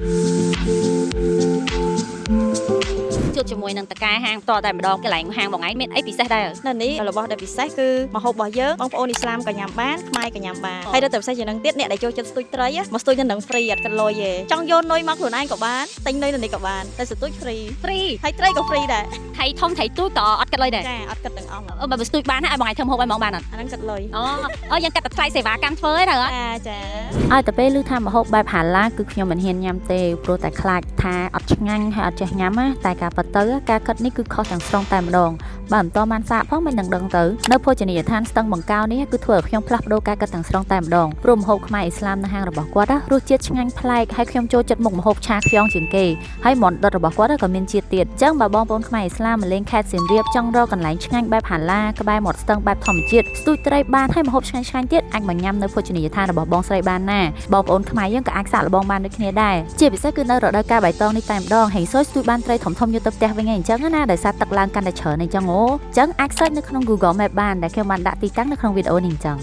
ជួបជាមួយនឹងតកែហាងផ្ទាល់តែម្ដងកន្លែងហាងបងឯងមានអីពិសេសដែរនៅនេះរបស់ដែលពិសេសគឺម្ហូបរបស់យើងបងប្អូនឥស្លាមក៏ញ៉ាំបានខ្មែរក៏ញ៉ាំបានហើយដល់តែពិសេសជាងនឹងទៀតអ្នកដែលចូលចិត្តស្ទូចត្រីមកស្ទូចនឹងហ្វ្រីអត់គិតលុយទេចង់យកនុយមកខ្លួនឯងក៏បានទិញនុយនៅនេះក៏បានតែស្ទូចហ្វ្រីហើយត្រីក៏ហ្វ្រីដែរថៃធំថៃទូចក៏អត់គិតលុយដែរចាអត់គិតទាំងអស់បើស្ទូចបានហើយបងឯងធ្វើម្ហូបឲ្យហ្មងបានអត់អាហ្នឹងគិតលុយអូយើងកាត់តែថ្លៃសេវាកម្មធ្វើទេអត់ចាឲ្យតែពេលឮថាម្ហូបបែបហាឡាគឺខ្ញុំមិនហ៊ានញ៉ាំទេព្រោះតែខ្លាចថាអត់ឆ្ងាញ់ហើយអត់ចេះញ៉ាំណាតែការប៉ັດទៅការគិតនេះគឺខុសទាំងស្រុងតែម្ដងបើមិនតបានសាកផងមិនដឹងទៅនៅភោជនីយដ្ឋានស្ទឹងបង្កោនេះគឺធ្វើឲ្យខ្ញុំផ្លាស់ប្ដូរការគិតទាំងស្រុងតែម្ដងព្រោះម្ហូបខ្មែរឥស្លាមនៅហាងរបស់គាត់រសជាតិឆ្ងាញ់ប្លែកហើយខ្ញុំចូលចិត្តមុខម្ហូបឆាខ្យងជាងគេហើយមាន់ដុតរបស់គាត់ក៏មានជាតិទៀតអញ្ចឹងបើបងប្អូនខ្មែរឥស្លាមមកលេងខេត្តសៀមរាបចង់រកកន្លែងឆ្ងាញ់បែបហាឡាក្បែរមាត់ស្ទឹងបែបធម្មជាតិស្ទូចត្រីបានហើយម្ហូបឆ្ងាញ់ទៀតអាចមកញ៉ាំនៅភោជនីយដ្ឋានរបស់បងស្រីបានណាបងប្អូនខ្មែរយើងក៏អាចសាកល្បងបានដូចគ្នាដែរជាពិសេសគឺនៅរដូវកាលបៃតងនេះតែម្ដងហើយសួយស្ទូចបានត្រីធំៗយកទៅផ្ទះវិញឯងអញ្ចឹងណាដោយសារទឹកឡើងកាន់តែច្រើនអញ្ចឹងអញ្ចឹងអាច search នៅក្នុង Google Map បានដែលខ្ញុំបានដាក់ទីតាំងនៅក្នុងវីដេអូនេះអញ្ចឹង